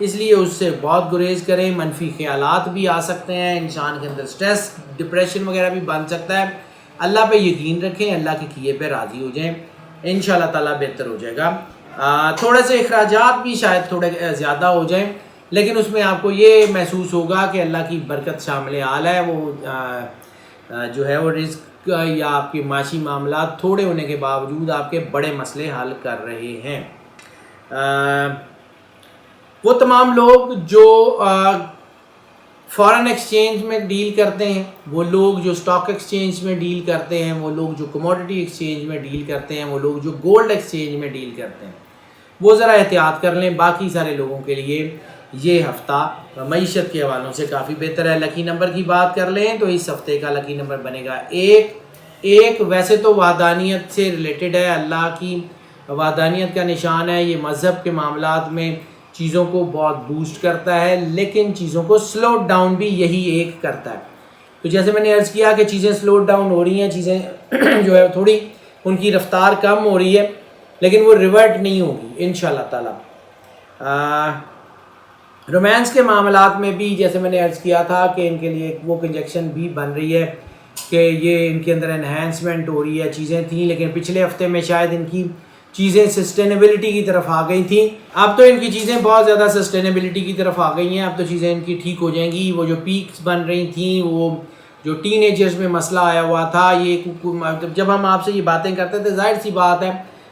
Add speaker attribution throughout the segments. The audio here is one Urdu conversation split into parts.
Speaker 1: اس لیے اس سے بہت گریز کریں. منفی خیالات بھی آ سکتے ہیں، انسان کے اندر سٹریس ڈپریشن وغیرہ بھی بن سکتا ہے. اللہ پہ یقین رکھیں، اللہ کے کیے پہ راضی ہو جائیں، انشاءاللہ تعالیٰ بہتر ہو جائے گا. تھوڑے سے اخراجات بھی شاید تھوڑے زیادہ ہو جائیں، لیکن اس میں آپ کو یہ محسوس ہوگا کہ اللہ کی برکت شامل حال ہے. وہ جو ہے وہ رزق یا آپ کے معاشی معاملات تھوڑے ہونے کے باوجود آپ کے بڑے مسئلے حل کر رہے ہیں. وہ تمام لوگ جو فارن ایکسچینج میں ڈیل کرتے ہیں، وہ لوگ جو سٹاک ایکسچینج میں ڈیل کرتے ہیں، وہ لوگ جو کموڈٹی ایکسچینج میں ڈیل کرتے ہیں، وہ لوگ جو گولڈ ایکسچینج میں ڈیل کرتے ہیں، وہ ذرا احتیاط کر لیں. باقی سارے لوگوں کے لیے یہ ہفتہ معیشت کے حوالوں سے کافی بہتر ہے. لکی نمبر کی بات کر لیں تو اس ہفتے کا لکی نمبر بنے گا 1. ویسے تو وحدانیت سے ریلیٹڈ ہے، اللہ کی وحدانیت کا نشان ہے. یہ مذہب کے معاملات میں چیزوں کو بہت بوسٹ کرتا ہے، لیکن چیزوں کو سلو ڈاؤن بھی یہی ایک کرتا ہے. تو جیسے میں نے عرض کیا کہ چیزیں سلو ڈاؤن ہو رہی ہیں، چیزیں جو ہے تھوڑی ان کی رفتار کم ہو رہی ہے، لیکن وہ ریورٹ نہیں ہوگی انشاءاللہ تعالی. رومانس کے معاملات میں بھی جیسے میں نے عرض کیا تھا کہ ان کے لیے وہ کنجیکشن بھی بن رہی ہے کہ یہ ان کے اندر انہینسمنٹ ہو رہی ہے. چیزیں تھیں لیکن پچھلے ہفتے میں شاید ان کی چیزیں سسٹینیبلٹی کی طرف آ گئی تھیں. اب تو ان کی چیزیں بہت زیادہ سسٹینیبلٹی کی طرف آ گئی ہیں. اب تو چیزیں ان کی ٹھیک ہو جائیں گی. وہ جو پیکس بن رہی تھیں، وہ جو ٹین ایجرز میں مسئلہ آیا ہوا تھا، یہ جب ہم آپ سے یہ باتیں کرتے تھے، ظاہر سی بات ہے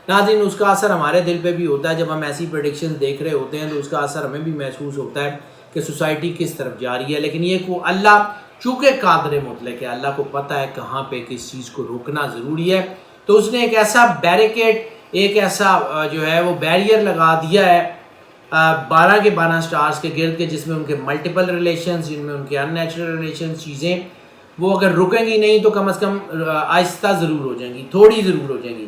Speaker 1: ناظرین اس کا اثر ہمارے دل پہ بھی ہوتا ہے. جب ہم ایسی پریڈکشنز دیکھ رہے ہوتے ہیں تو اس کا اثر ہمیں بھی محسوس ہوتا ہے کہ سوسائٹی کس طرف جا رہی ہے. لیکن یہ کو اللہ چونکہ قادر مطلق ہے، اللہ کو پتہ ہے کہاں پہ کس چیز کو روکنا ضروری ہے، تو اس نے ایک ایسا بیریکیڈ، ایک ایسا جو ہے وہ بیریئر لگا دیا ہے 12 کے 12 سٹارز کے گرد کے، جس میں ان کے ملٹیپل ریلیشنز، جن میں ان کے ان نیچرل ریلیشنز، چیزیں وہ اگر رکیں گی نہیں تو کم از کم آہستہ ضرور ہو جائیں گی، تھوڑی ضرور ہو جائیں گی.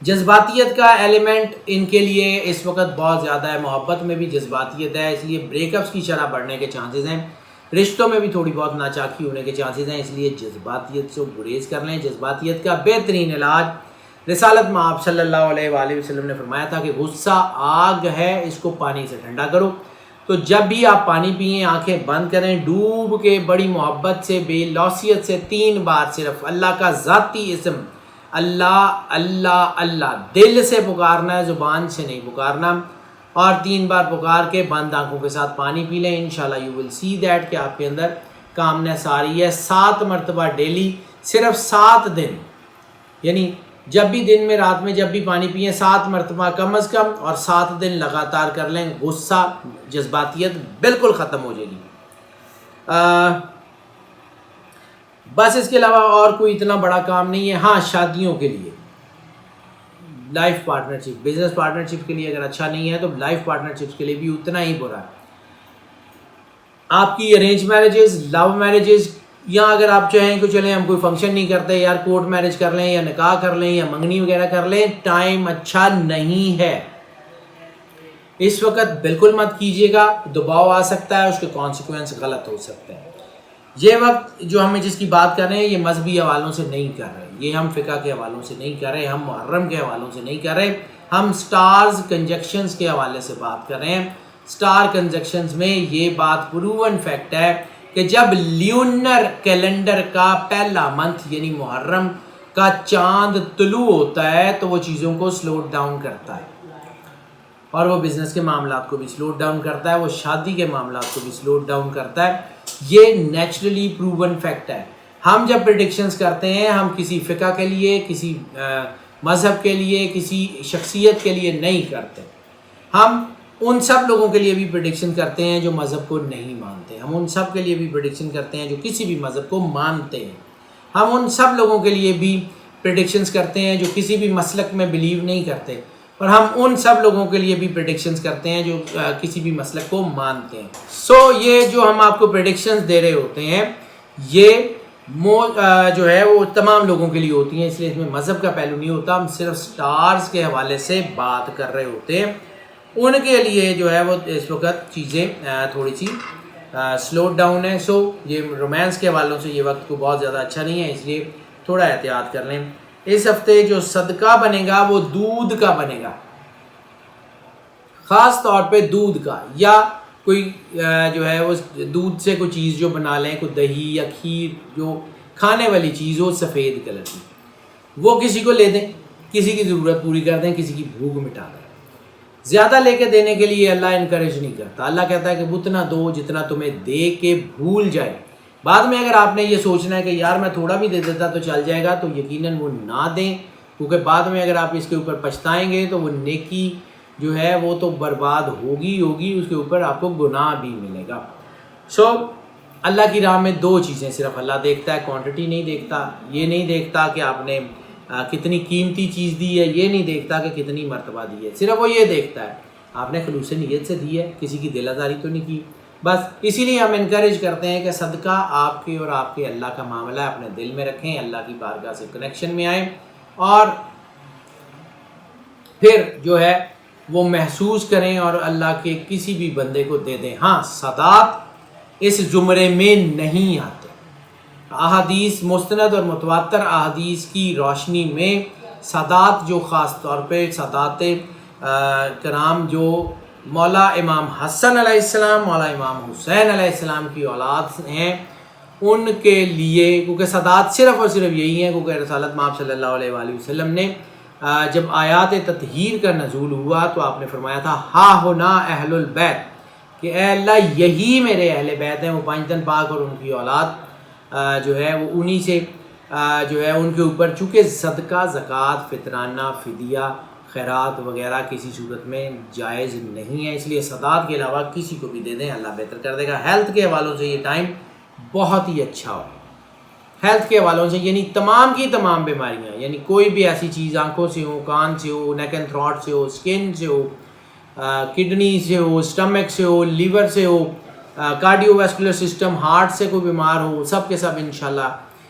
Speaker 1: جذباتیت کا ایلیمنٹ ان کے لیے اس وقت بہت زیادہ ہے. محبت میں بھی جذباتیت ہے، اس لیے بریک اپس کی شرح بڑھنے کے چانسز ہیں. رشتوں میں بھی تھوڑی بہت ناچاکی ہونے کے چانسز ہیں، اس لیے جذباتیت سے گریز کر لیں. جذباتیت کا بہترین علاج رسالت مآب صلی اللہ علیہ وآلہ وسلم نے فرمایا تھا کہ غصہ آگ ہے، اس کو پانی سے ٹھنڈا کرو. تو جب بھی آپ پانی پئیں آنکھیں بند کریں، ڈوب کے بڑی محبت سے، بے لوثیت سے 3 بار صرف اللہ کا ذاتی اسم اللہ اللہ اللہ دل سے پکارنا ہے، زبان سے نہیں پکارنا، اور 3 بار پکار کے بند آنکھوں کے ساتھ پانی پی لیں. انشاءاللہ یو ول سی دیٹ کہ آپ کے اندر کامنس آ رہی ہے. 7 مرتبہ ڈیلی، صرف 7 دن، یعنی جب بھی دن میں رات میں جب بھی پانی پئیں 7 مرتبہ کم از کم، اور 7 دن لگاتار کر لیں. غصہ جذباتیت بالکل ختم ہو جائے گی. بس اس کے علاوہ اور کوئی اتنا بڑا کام نہیں ہے. ہاں شادیوں کے لیے، لائف پارٹنرشپ، بزنس پارٹنرشپ کے لیے اگر اچھا نہیں ہے تو لائف پارٹنرشپ کے لیے بھی اتنا ہی برا ہے. آپ کی ارینج میرجز، لو میرجز، یا اگر آپ چاہیں کہ چلیں ہم کوئی فنکشن نہیں کرتے یار، کورٹ میرج کر لیں یا نکاح کر لیں یا منگنی وغیرہ کر لیں، ٹائم اچھا نہیں ہے اس وقت. بالکل مت کیجیے گا، دباؤ آ سکتا ہے، اس کے کانسیکوینس غلط ہو سکتے ہیں. یہ وقت جو ہم جس کی بات کر رہے ہیں یہ مذہبی حوالوں سے نہیں کر رہے، یہ ہم فقہ کے حوالوں سے نہیں کر رہے، ہم محرم کے حوالوں سے نہیں کر رہے، ہم سٹارز کنجکشنز کے حوالے سے بات کر رہے ہیں. سٹار کنجکشنز میں یہ بات پروون فیکٹ ہے کہ جب لیونر کیلنڈر کا پہلا منتھ یعنی محرم کا چاند طلوع ہوتا ہے تو وہ چیزوں کو سلو ڈاؤن کرتا ہے، اور وہ بزنس کے معاملات کو بھی سلو ڈاؤن کرتا ہے، وہ شادی کے معاملات کو بھی سلو ڈاؤن کرتا ہے. یہ نیچرلی پروون فیکٹ ہے. ہم جب پریڈکشنز کرتے ہیں ہم کسی فقہ کے لیے، کسی مذہب کے لیے، کسی شخصیت کے لیے نہیں کرتے، ہم ان سب لوگوں کے لیے بھی پریڈکشن کرتے ہیں جو مذہب کو نہیں مانتے، ہم ان سب کے لیے بھی پریڈکشن کرتے ہیں جو کسی بھی مذہب کو مانتے ہیں، ہم ان سب لوگوں کے لیے بھی پریڈکشنز کرتے ہیں جو کسی بھی مسلک میں بلیو نہیں کرتے، اور ہم ان سب لوگوں کے لیے بھی پریڈکشنز کرتے ہیں جو کسی بھی مسلک کو مانتے ہیں. یہ جو ہم آپ کو پریڈکشنز دے رہے ہوتے ہیں یہ جو ہے وہ تمام لوگوں کے لیے ہوتی ہیں، اس لیے اس میں مذہب کا پہلو نہیں ہوتا. ہم صرف سٹارز کے حوالے سے بات کر رہے ہوتے ہیں، ان کے لیے جو ہے وہ اس وقت چیزیں تھوڑی سی سلو ڈاؤن ہے. یہ رومانس کے حوالوں سے یہ وقت کو بہت زیادہ اچھا نہیں ہے، اس لیے تھوڑا احتیاط کر لیں. اس ہفتے جو صدقہ بنے گا وہ دودھ کا بنے گا، خاص طور پہ دودھ کا یا کوئی جو ہے وہ دودھ سے کوئی چیز جو بنا لیں، کوئی دہی یا کھیر جو کھانے والی چیز ہو سفید کلر کی، وہ کسی کو لے دیں، کسی کی ضرورت پوری کر دیں، کسی کی بھوک مٹا دیں۔ زیادہ لے کے دینے کے لیے اللہ انکریج نہیں کرتا، اللہ کہتا ہے کہ اتنا دو جتنا تمہیں دے کے بھول جائے۔ بعد میں اگر آپ نے یہ سوچنا ہے کہ یار میں تھوڑا بھی دے دیتا تو چل جائے گا، تو یقیناً وہ نہ دیں، کیونکہ بعد میں اگر آپ اس کے اوپر پچھتائیں گے تو وہ نیکی جو ہے وہ تو برباد ہوگی، اس کے اوپر آپ کو گناہ بھی ملے گا۔ اللہ کی راہ میں دو چیزیں صرف اللہ دیکھتا ہے، کوانٹٹی نہیں دیکھتا، یہ نہیں دیکھتا کہ آپ نے کتنی قیمتی چیز دی ہے، یہ نہیں دیکھتا کہ کتنی مرتبہ دی ہے، صرف وہ یہ دیکھتا ہے آپ نے خلوص نیت سے دی ہے، کسی کی دل آزاری تو نہیں کی۔ بس اسی لیے ہم انکریج کرتے ہیں کہ صدقہ آپ کے اور آپ کے اللہ کا معاملہ ہے، اپنے دل میں رکھیں، اللہ کی بارگاہ سے کنیکشن میں آئیں، اور پھر جو ہے وہ محسوس کریں اور اللہ کے کسی بھی بندے کو دے دیں۔ ہاں، سادات اس زمرے میں نہیں آتے۔ احادیث مستند اور متواتر احادیث کی روشنی میں سادات جو خاص طور پہ سادات کرام جو مولا امام حسن علیہ السلام، مولا امام حسین علیہ السلام کی اولاد ہیں، ان کے لیے، کیونکہ سادات صرف اور صرف یہی ہیں، کیونکہ رسالت مآب صلی اللہ علیہ وآلہ وسلم نے جب آیات تطہیر کا نزول ہوا تو آپ نے فرمایا تھا ہا ہونا اہل البیت، کہ اے اللہ یہی میرے اہل بیت ہیں، وہ پانچ پاک اور ان کی اولاد جو ہے وہ انہی سے جو ہے ان کے اوپر چونکہ صدقہ، زکوٰۃ، فطرانہ، فدیہ، خیرات وغیرہ کسی صورت میں جائز نہیں ہے، اس لیے صدقات کے علاوہ کسی کو بھی دے دیں، اللہ بہتر کر دے گا۔ ہیلتھ کے حوالوں سے یہ ٹائم بہت ہی اچھا ہو، ہیلتھ کے حوالوں سے، یعنی تمام کی تمام بیماریاں، یعنی کوئی بھی ایسی چیز آنکھوں سے ہو، کان سے ہو، نیک اینڈ تھروٹ سے ہو، اسکن سے ہو، کڈنی سے ہو، اسٹمک سے ہو، لیور سے ہو، کارڈیو ویسکولر سسٹم، ہارٹ سے کوئی بیمار ہو، سب کے سب انشاءاللہ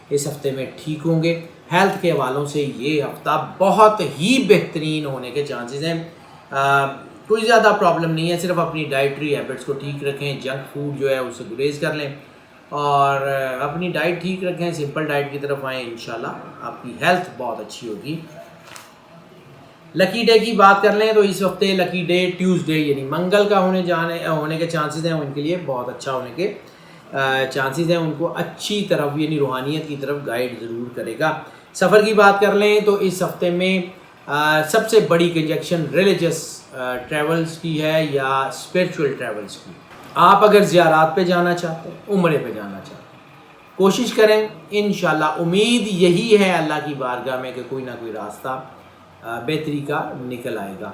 Speaker 1: اس ہفتے میں ٹھیک ہوں گے۔ ہیلتھ کے حوالوں سے یہ ہفتہ بہت ہی بہترین ہونے کے چانسز ہیں، کوئی زیادہ پرابلم نہیں ہے، صرف اپنی ڈائٹری ہیبٹس کو ٹھیک رکھیں، جنک فوڈ جو ہے اسے گریز کر لیں اور اپنی ڈائٹ ٹھیک رکھیں، سمپل ڈائٹ کی طرف آئیں، انشاءاللہ آپ کی ہیلتھ بہت اچھی ہوگی۔ لکی ڈے کی بات کر لیں تو اس ہفتے لکی ڈے ٹیوزڈے یعنی منگل کا ہونے کے چانسز ہیں، ان کے لیے بہت اچھا ہونے کے چانسز ہیں، ان کو اچھی طرف یعنی روحانیت کی طرف گائیڈ ضرور کرے گا۔ سفر کی بات کر لیں تو اس ہفتے میں سب سے بڑی کنجکشن ریلیجس ٹریولز کی ہے یا اسپریچول ٹریولز کی۔ آپ اگر زیارات پہ جانا چاہتے ہیں، عمرے پہ جانا چاہتے ہیں، کوشش کریں، انشاءاللہ امید یہی ہے اللہ کی بارگاہ میں کہ کوئی نہ کوئی راستہ بہتری کا نکل آئے گا۔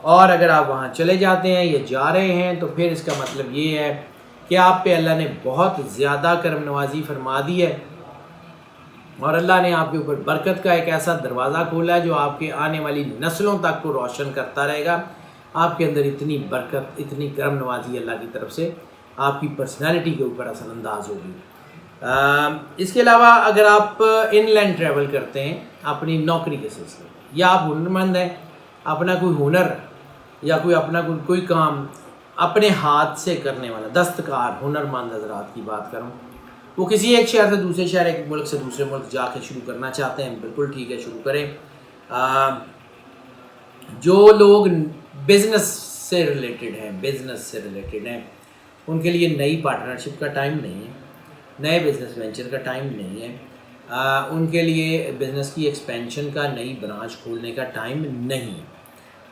Speaker 1: اور اگر آپ وہاں چلے جاتے ہیں یا جا رہے ہیں تو پھر اس کا مطلب یہ ہے کہ آپ پہ اللہ نے بہت زیادہ کرم نوازی فرما دی ہے اور اللہ نے آپ کے اوپر برکت کا ایک ایسا دروازہ کھولا ہے جو آپ کے آنے والی نسلوں تک کو روشن کرتا رہے گا۔ آپ کے اندر اتنی برکت، اتنی کرم نوازی اللہ کی طرف سے آپ کی پرسنالٹی کے اوپر اثر انداز ہوگی۔ اس کے علاوہ اگر آپ ان لینڈ ٹریول کرتے ہیں اپنی نوکری کے سلسلے میں، یا آپ ہنرمند ہیں، اپنا کوئی ہنر یا کوئی اپنا کوئی کام اپنے ہاتھ سے کرنے والا دستکار ہنرمند حضرات کی بات کروں، وہ کسی ایک شہر سے دوسرے شہر، ایک ملک سے دوسرے ملک جا کے شروع کرنا چاہتے ہیں، بالکل ٹھیک ہے، شروع کریں۔ جو لوگ بزنس سے ریلیٹڈ ہیں ان کے لیے نئی پارٹنرشپ کا ٹائم نہیں ہے، نئے بزنس وینچر کا ٹائم نہیں ہے، ان کے لیے بزنس کی ایکسپینشن کا، نئی برانچ کھولنے کا ٹائم نہیں ہے،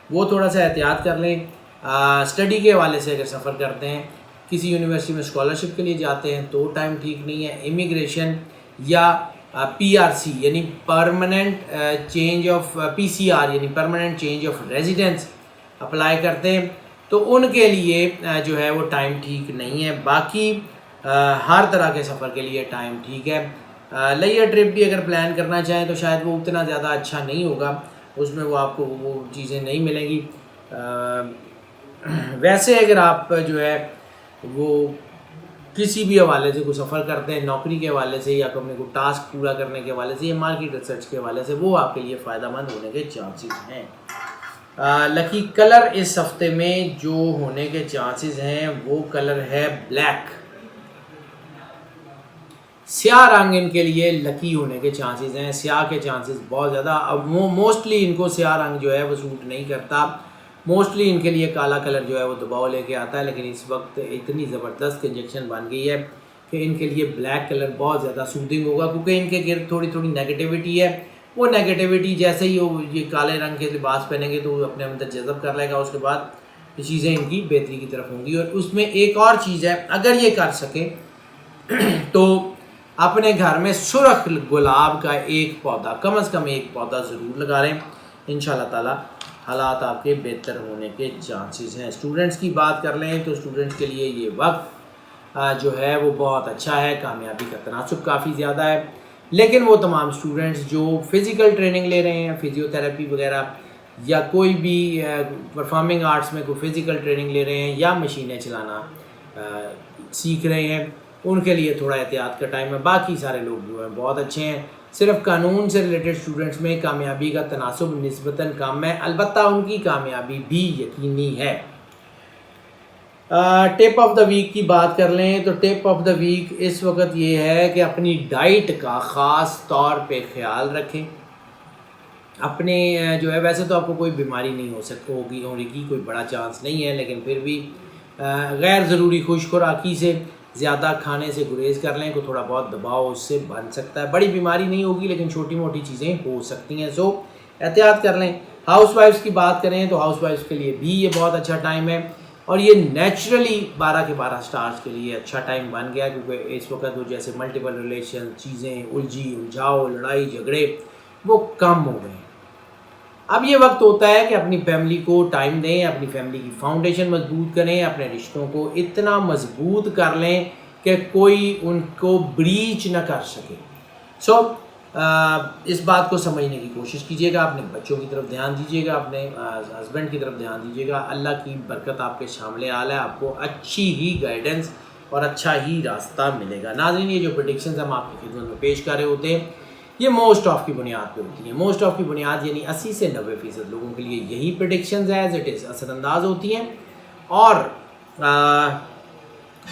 Speaker 1: وہ تھوڑا سا احتیاط کر لیں۔ اسٹڈی کے حوالے سے اگر سفر کرتے ہیں، کسی یونیورسٹی میں اسکالرشپ کے لیے جاتے ہیں تو ٹائم ٹھیک نہیں ہے، امیگریشن یا PRC یعنی پرماننٹ چینج آف PCR یعنی permanent change of residence apply کرتے ہیں تو ان کے لیے جو ہے وہ ٹائم ٹھیک نہیں ہے۔ باقی ہر طرح کے سفر کے لیے ٹائم ٹھیک ہے۔ لیئر ٹرپ بھی اگر پلان کرنا چاہیں تو شاید وہ اتنا زیادہ اچھا نہیں ہوگا، اس میں وہ آپ کو وہ چیزیں نہیں ملیں گی۔ ویسے اگر آپ جو ہے وہ کسی بھی حوالے سے کوئی سفر کرتے ہیں، نوکری کے حوالے سے یا اپنے کو ٹاسک پورا کرنے کے حوالے سے یا مارکیٹ ریسرچ کے حوالے سے، وہ آپ کے لیے فائدہ مند ہونے کے چانسز ہیں۔ لکی کلر اس ہفتے میں جو ہونے کے چانسز ہیں وہ کلر ہے بلیک، سیاہ رنگ ان کے لیے لکی ہونے کے چانسز ہیں، سیاہ کے چانسز بہت زیادہ، موسٹلی ان کو سیاہ رنگ جو ہے وہ سوٹ نہیں کرتا، موسٹلی ان کے لیے کالا کلر جو ہے وہ دباؤ لے کے آتا ہے، لیکن اس وقت اتنی زبردست کنجکشن بن گئی ہے کہ ان کے لیے بلیک کلر بہت زیادہ سودنگ ہوگا، کیونکہ ان کے گرد تھوڑی نیگیٹیوٹی ہے. وہ نیگیٹیوٹی جیسے ہی وہ یہ کالے رنگ کے لباس پہنیں گے تو وہ اپنے اندر جذب کر لے گا، اس کے بعد یہ چیزیں ان کی بہتری کی طرف ہوں گی. اور اس میں ایک اور چیز ہے، اگر یہ کر سکیں تو اپنے گھر میں سرخ گلاب کا ایک پودا، کم از کم ایک پودا ضرور لگا رہے ہیں. انشاءاللہ تعالی حالات آپ کے بہتر ہونے کے چانسز ہیں. اسٹوڈنٹس کی بات کر لیں تو اسٹوڈنٹس کے لیے یہ وقت جو ہے وہ بہت اچھا ہے، کامیابی کا تناسب کافی زیادہ ہے. لیکن وہ تمام اسٹوڈنٹس جو فزیکل ٹریننگ لے رہے ہیں، فزیو تھراپی وغیرہ، یا کوئی بھی پرفارمنگ آرٹس میں کوئی فزیکل ٹریننگ لے رہے ہیں، یا مشینیں چلانا سیکھ رہے ہیں، ان کے لیے تھوڑا احتیاط کا ٹائم ہے. باقی سارے لوگ جو ہیں بہت اچھے ہیں. صرف قانون سے ریلیٹڈ اسٹوڈنٹس میں کامیابی کا تناسب نسبتاً کم ہے، البتہ ان کی کامیابی بھی یقینی ہے. ٹپ آف دا ویک کی بات کر لیں تو ٹپ آف دا ویک اس وقت یہ ہے کہ اپنی ڈائٹ کا خاص طور پہ خیال رکھیں. اپنے جو ہے، ویسے تو آپ کو کوئی بیماری نہیں ہونے کی کوئی بڑا چانس نہیں ہے، لیکن پھر بھی غیر ضروری خوش خوراکی سے، زیادہ کھانے سے گریز کر لیں. کو تھوڑا بہت دباؤ اس سے بن سکتا ہے، بڑی بیماری نہیں ہوگی لیکن چھوٹی موٹی چیزیں ہو سکتی ہیں، سو احتیاط کر لیں. ہاؤس وائفس کی بات کریں تو ہاؤس وائفس کے لیے بھی یہ بہت اچھا ٹائم ہے، اور یہ نیچرلی 12 کے 12 سٹارز کے لیے اچھا ٹائم بن گیا، کیونکہ اس وقت وہ جیسے ملٹیپل ریلیشن، چیزیں الجھاؤ، لڑائی جھگڑے وہ کم ہو گئے ہیں. اب یہ وقت ہوتا ہے کہ اپنی فیملی کو ٹائم دیں، اپنی فیملی کی فاؤنڈیشن مضبوط کریں، اپنے رشتوں کو اتنا مضبوط کر لیں کہ کوئی ان کو بریچ نہ کر سکے. سو اس بات کو سمجھنے کی کوشش کیجیے گا، اپنے بچوں کی طرف دھیان دیجیے گا، اپنے ہسبینڈ کی طرف دھیان دیجیے گا. اللہ کی برکت آپ کے شامل حال ہے، آپ کو اچھی ہی گائیڈنس اور اچھا ہی راستہ ملے گا. ناظرین، یہ جو پریڈکشنز ہم آپ کی خدمت میں پیش کر رہے ہوتے ہیں، یہ موسٹ آف کی بنیاد پہ ہوتی ہیں. موسٹ آف کی بنیاد یعنی 80 سے 90% لوگوں کے لیے یہی پریڈکشنز ہیں، ایز اٹ از اثر انداز ہوتی ہیں، اور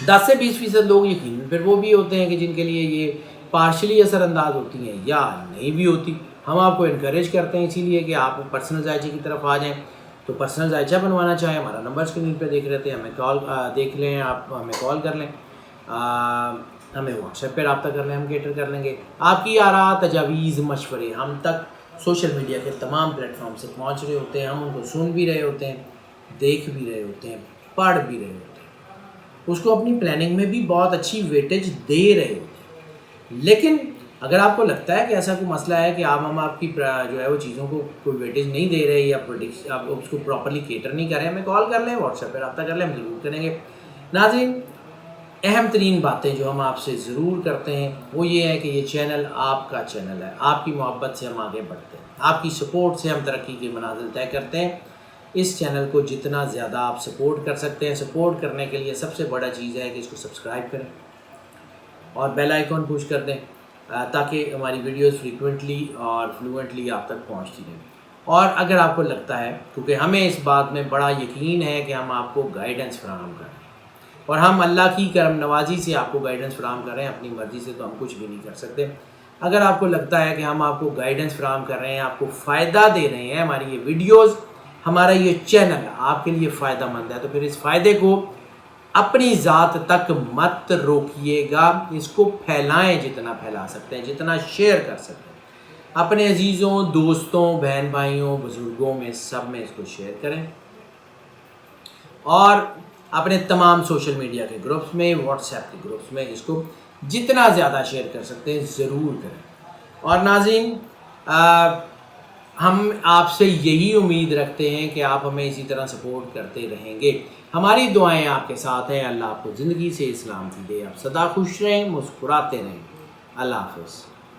Speaker 1: 10 سے 20% لوگ یقیناً پھر وہ بھی ہوتے ہیں کہ جن کے لیے یہ پارشلی اثر انداز ہوتی ہیں یا نہیں بھی ہوتی. ہم آپ کو انکریج کرتے ہیں اسی لیے کہ آپ پرسنل ذائچے کی طرف آ جائیں. تو پرسنل ذائچہ بنوانا چاہیں، ہمارا نمبر اسکرین پہ دیکھ رہے تھے، ہمیں کال دیکھ لیں، آپ ہمیں کال کر لیں، ہمیں واٹس ایپ پہ رابطہ کر لیں، ہم کیٹر کر لیں گے. آپ کی آراء، تجاویز، مشورے ہم تک سوشل میڈیا کے تمام پلیٹ فارم سے پہنچ رہے ہوتے ہیں. ہم ان کو سن بھی رہے ہوتے ہیں، دیکھ بھی رہے ہوتے ہیں، پڑھ بھی رہے ہوتے ہیں، اس کو اپنی پلاننگ میں بھی بہت اچھی ویٹیج دے رہے ہوتے ہیں. لیکن اگر آپ کو لگتا ہے کہ ایسا کوئی مسئلہ ہے کہ ہم آپ کی جو ہے وہ چیزوں کو کوئی ویٹیج نہیں دے رہے، یا آپ اس کو پراپرلی کیٹر نہیں کر رہے، ہمیں کال کر لیں، واٹس ایپ پہ رابطہ کر لیں، ہم ضرور کریں گے. ناظرین، اہم ترین باتیں جو ہم آپ سے ضرور کرتے ہیں وہ یہ ہے کہ یہ چینل آپ کا چینل ہے. آپ کی محبت سے ہم آگے بڑھتے ہیں، آپ کی سپورٹ سے ہم ترقی کے منازل طے کرتے ہیں. اس چینل کو جتنا زیادہ آپ سپورٹ کر سکتے ہیں، سپورٹ کرنے کے لیے سب سے بڑا چیز ہے کہ اس کو سبسکرائب کریں اور بیل آئیکن پوش کر دیں، تاکہ ہماری ویڈیوز فریکوینٹلی اور فلوئنٹلی آپ تک پہنچتی رہیں. اور اگر آپ کو لگتا ہے، کیونکہ ہمیں اس بات میں بڑا یقین ہے کہ ہم آپ کو گائیڈنس فراہم کریں، اور ہم اللہ کی کرم نوازی سے آپ کو گائیڈنس فراہم کر رہے ہیں، اپنی مرضی سے تو ہم کچھ بھی نہیں کر سکتے. اگر آپ کو لگتا ہے کہ ہم آپ کو گائیڈنس فراہم کر رہے ہیں، آپ کو فائدہ دے رہے ہیں، ہماری یہ ویڈیوز، ہمارا یہ چینل آپ کے لیے فائدہ مند ہے، تو پھر اس فائدے کو اپنی ذات تک مت روکیے گا. اس کو پھیلائیں جتنا پھیلا سکتے ہیں، جتنا شیئر کر سکتے ہیں، اپنے عزیزوں، دوستوں، بہن بھائیوں، بزرگوں میں سب میں اس کو شیئر کریں. اور اپنے تمام سوشل میڈیا کے گروپس میں، واٹس ایپ کے گروپس میں اس کو جتنا زیادہ شیئر کر سکتے ہیں ضرور کریں. اور ناظرین، ہم آپ سے یہی امید رکھتے ہیں کہ آپ ہمیں اسی طرح سپورٹ کرتے رہیں گے. ہماری دعائیں آپ کے ساتھ ہیں. اللہ آپ کو زندگی سے اسلام کی دے. آپ سدا خوش رہیں، مسکراتے رہیں. اللہ حافظ.